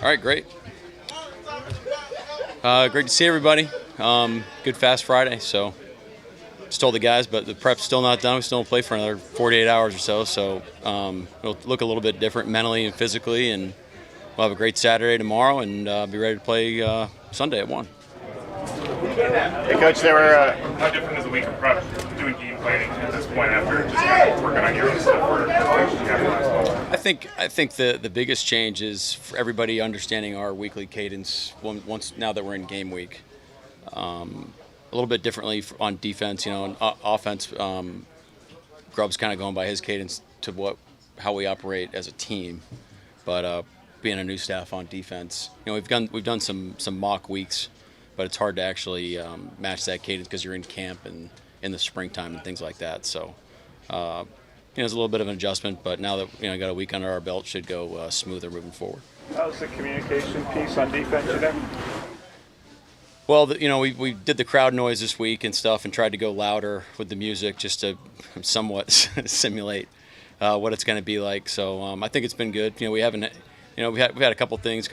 All right, great. Great to see everybody. Good fast Friday. So, just told the guys, but the prep's still not done. We still don't play for another 48 hours or so. So, it'll look a little bit different mentally and physically, and we'll have a great Saturday tomorrow, and be ready to play Sunday at 1. Hey, Coach, there were. How different is a week of prep doing game planning at this point after just kind of working on your own stuff? Or I think the biggest change is for everybody understanding our weekly cadence once now that we're in game week. A little bit differently on defense, on offense. Grubb's kind of going by his cadence to how we operate as a team, but being a new staff on defense, we've done some mock weeks. But it's hard to actually match that cadence because you're in camp and in the springtime and things like that. So, it's a little bit of an adjustment. But now that got a week under our belt, should go smoother moving forward. How's the communication piece on defense today? Well, we did the crowd noise this week and stuff, and tried to go louder with the music just to somewhat simulate what it's going to be like. So I think it's been good. We haven't, we've had a couple things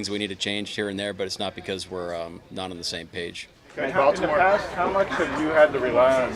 we need to change here and there, but it's not because we're not on the same page. In the past, how much have you had to rely on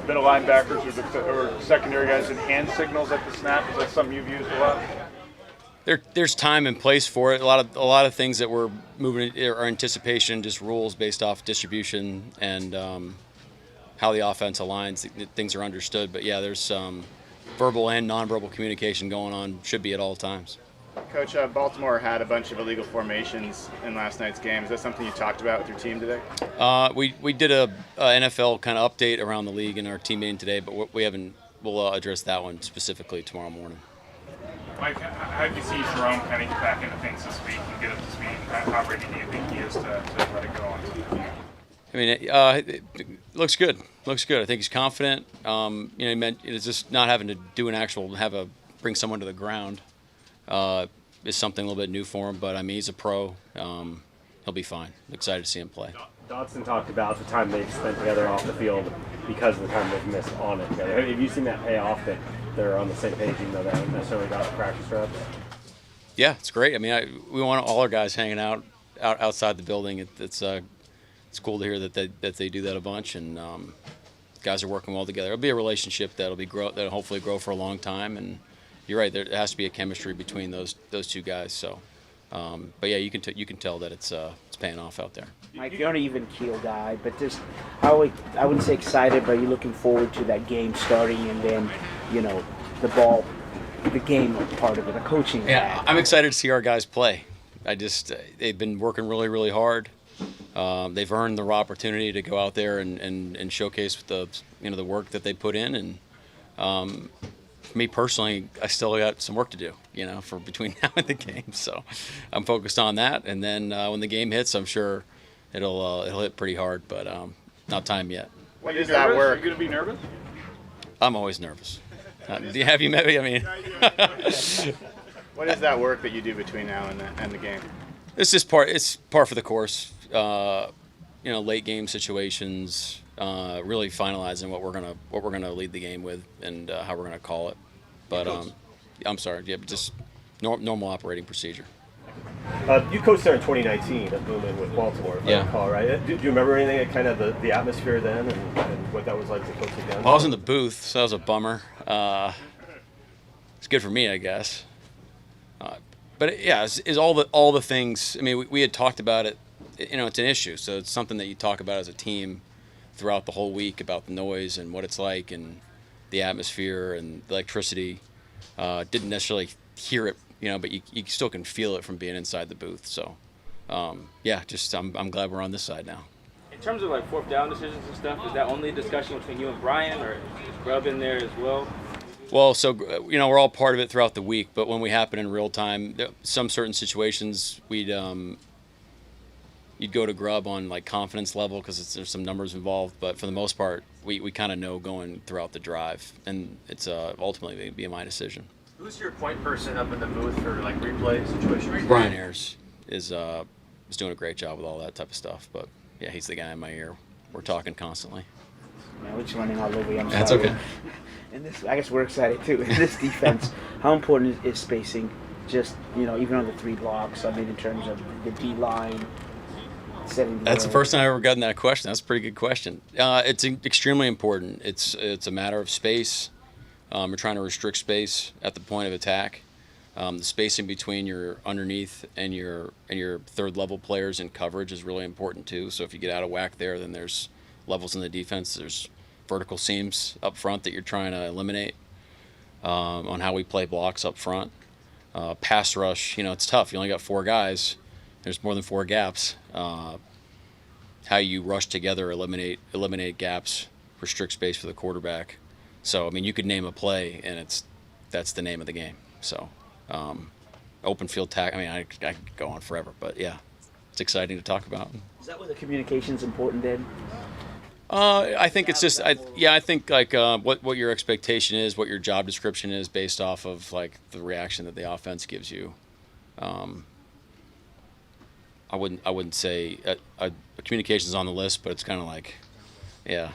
middle linebackers or secondary guys in hand signals at the snap? Is that something you've used a lot? There's time and place for it. A lot of things that we're moving are anticipation, just rules based off distribution and how the offense aligns. Things are understood, but yeah, there's verbal and nonverbal communication going on. Should be at all times. Coach, Baltimore had a bunch of illegal formations in last night's game. Is that something you talked about with your team today? We did a NFL kind of update around the league in our team meeting today, but we haven't. We'll address that one specifically tomorrow morning. Mike, how do you see Jerome kind of get back into things this week and get up to speed? How ready do you think he is to let it go on? I mean, it looks good. Looks good. I think he's confident. He meant it's just not having to do bring someone to the ground. Is something a little bit new for him, but I mean he's a pro. He'll be fine. Excited to see him play. Dodson talked about the time they've spent together off the field because of the time they've missed on it together. Have you seen that pay off, that they're on the same page even though they haven't necessarily got practice reps? Yeah, it's great. I mean, we want all our guys hanging out outside the building. It's cool to hear that they do that a bunch, and guys are working well together. It'll be a relationship that'll hopefully grow for a long time. And you're right, there has to be a chemistry between those two guys. So, but yeah, you can tell that it's paying off out there. Mike, you're an even keel guy, but just I wouldn't say excited, but you're looking forward to that game starting, and then the game part of it, the coaching. Yeah, I'm excited to see our guys play. They've been working really, really hard. They've earned the opportunity to go out there and showcase the work that they put in, and for me personally, I still got some work to do, for between now and the game. So I'm focused on that, and then when the game hits, I'm sure it'll hit pretty hard, but not time yet. What does that work? Are you going to be nervous? I'm always nervous. Have you met me? I mean, what is that work that you do between now and the game? It's just it's par for the course. Late game situations. Really finalizing what we're gonna lead the game with and how we're gonna call it. But I'm sorry, yeah, just normal operating procedure. You coached there in 2019 at Bowman with Baltimore, if I recall, right? Do you remember anything of kind of the atmosphere then and what that was like to coach again? Well, I was in the booth, so that was a bummer. It's good for me, I guess. But yeah, is all the things. I mean, we had talked about it. It's an issue, so it's something that you talk about as a team throughout the whole week about the noise and what it's like and the atmosphere and the electricity. Didn't necessarily hear it, but you still can feel it from being inside the booth. So, I'm glad we're on this side now. In terms of like fourth down decisions and stuff, is that only a discussion between you and Brian, or is Grubb in there as well? Well, so we're all part of it throughout the week, but when we happen in real time, some certain situations you'd go to Grubb on like confidence level because there's some numbers involved, but for the most part, we kind of know going throughout the drive, and it's ultimately going to be my decision. Who's your point person up in the booth for like replay situations? Brian Ayers is doing a great job with all that type of stuff, but yeah, he's the guy in my ear. We're talking constantly. Man, we're just running all over you. I'm That's sorry. okay. And this, I guess we're excited too. In this defense, how important is spacing just even on the 3 blocks. I mean, in terms of the D line. That's the first time I've ever gotten that question. That's a pretty good question. It's extremely important. It's a matter of space. We're trying to restrict space at the point of attack. The spacing between your underneath and your third level players in coverage is really important too. So if you get out of whack there, then there's levels in the defense. There's vertical seams up front that you're trying to eliminate on how we play blocks up front. Pass rush, it's tough. You only got 4 guys. There's more than 4 gaps. How you rush together, eliminate gaps, restrict space for the quarterback. So I mean, you could name a play, and that's the name of the game. So open field tack. I mean, I could go on forever, but yeah, it's exciting to talk about. Is that where the communication's important then? I think it's just, I think like what your expectation is, what your job description is, based off of like the reaction that the offense gives you. I wouldn't say communication's on the list, but it's kind of like, yeah,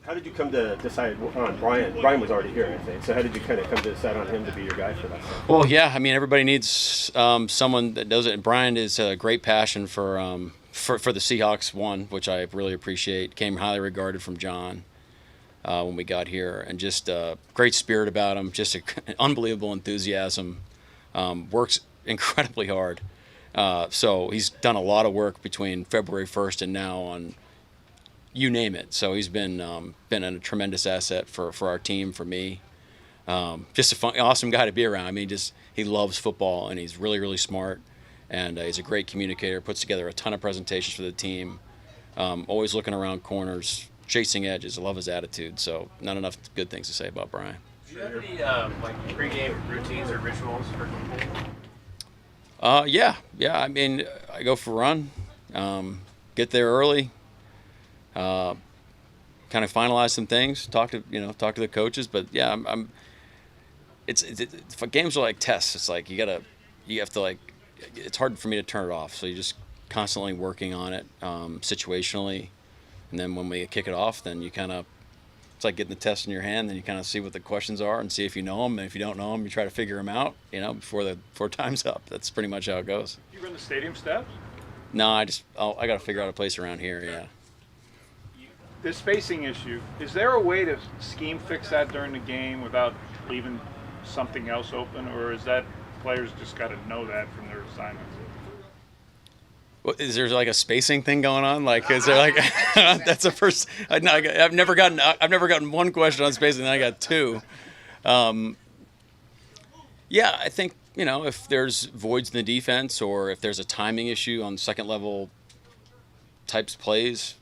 How did you come to decide on Brian? Brian was already here, I think. So how did you kind of come to decide on him to be your guy for that stuff? Well, yeah, I mean, everybody needs someone that does it. Brian is a great passion for the Seahawks, which I really appreciate. Came highly regarded from John when we got here, and just great spirit about him, just an unbelievable enthusiasm. Works incredibly hard. So he's done a lot of work between February 1st and now on you name it. So he's been a tremendous asset for our team, for me. Just a fun, awesome guy to be around. I mean, he loves football, and he's really, really smart, and he's a great communicator. Puts together a ton of presentations for the team. Always looking around corners, chasing edges. I love his attitude. So not enough good things to say about Brian. Do you have any pregame routines or rituals for people? Yeah. I mean, I go for a run, get there early. Kind of finalize some things, talk to the coaches, but yeah, games are like tests. It's like you have to it's hard for me to turn it off. So you're just constantly working on it, situationally. And then when we kick it off, then it's like getting the test in your hand, then you kind of see what the questions are and see if you know them. And if you don't know them, you try to figure them out, before time's up. That's pretty much how it goes. You run the stadium steps? No, I got to figure out a place around here. Yeah. This spacing issue, is there a way to scheme fix that during the game without leaving something else open, or is that players just got to know that from their assignments? Well, is there like a spacing thing going on? Like, is there like that's the first? I've never gotten one question on spacing, and I got 2. Yeah, I think if there's voids in the defense, or if there's a timing issue on second level types plays.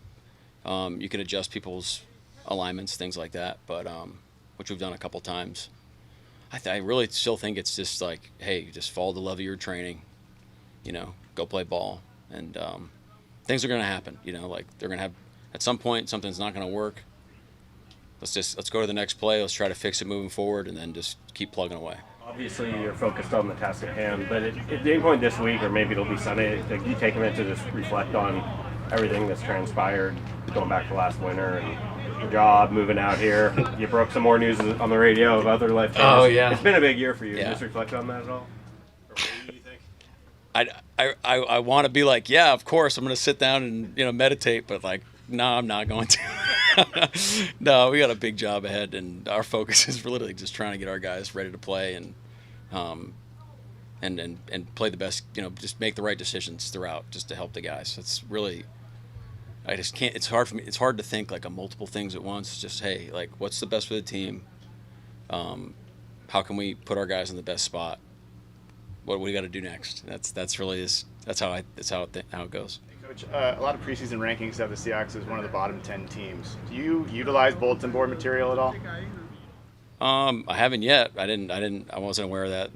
You can adjust people's alignments, things like that, but which we've done a couple times. I really still think it's just like, hey, just follow the love of your training, go play ball, and things are going to happen. Like they're going to have at some point something's not going to work. Let's go to the next play. Let's try to fix it moving forward, and then just keep plugging away. Obviously, you're focused on the task at hand, but at any point this week, or maybe it'll be Sunday, you take a minute to just reflect on everything that's transpired, going back to last winter and your job, moving out here. You broke some more news on the radio of other life changes. Oh, yeah. It's been a big year for you. Yeah. Just reflect on that at all? Or what do you think? I want to be like, yeah, of course, I'm going to sit down and meditate, but like, no, I'm not going to. No, we got a big job ahead, and our focus is literally just trying to get our guys ready to play and play the best. Just make the right decisions throughout, just to help the guys. It's really. I just can't. It's hard for me. It's hard to think like multiple things at once. Just hey, like what's the best for the team? How can we put our guys in the best spot? What do we got to do next? That's really how it goes. Coach, a lot of preseason rankings have the Seahawks as one of the bottom 10 teams. Do you utilize bulletin board material at all? I haven't yet. I wasn't aware of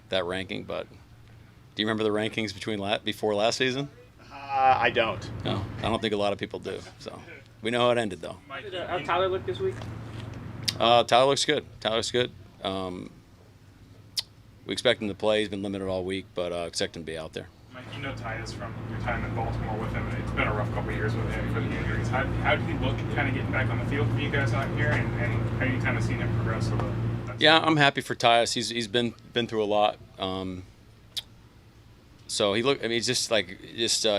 that ranking. But do you remember the rankings before last season? I don't. No, I don't think a lot of people do. So we know how it ended, though. How did Tyler look this week? Tyler looks good. We expect him to play. He's been limited all week, but expect him to be out there. Mike, Tyus from your time in Baltimore with him. It's been a rough couple of years with him for the injuries. How did he look kind of getting back on the field for you guys out here, and how do you kind of seen him progress over the Yeah, I'm happy for Tyus. He's been through a lot. So he's just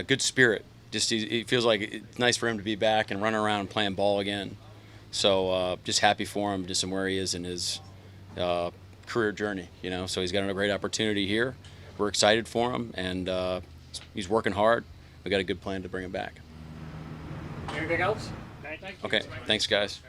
good spirit. Just he feels like it's nice for him to be back and running around playing ball again. So just happy for him, just in where he is in his career journey. So he's got a great opportunity here. We're excited for him, and he's working hard. We got a good plan to bring him back. Anything else? Thank you. Okay, thanks guys.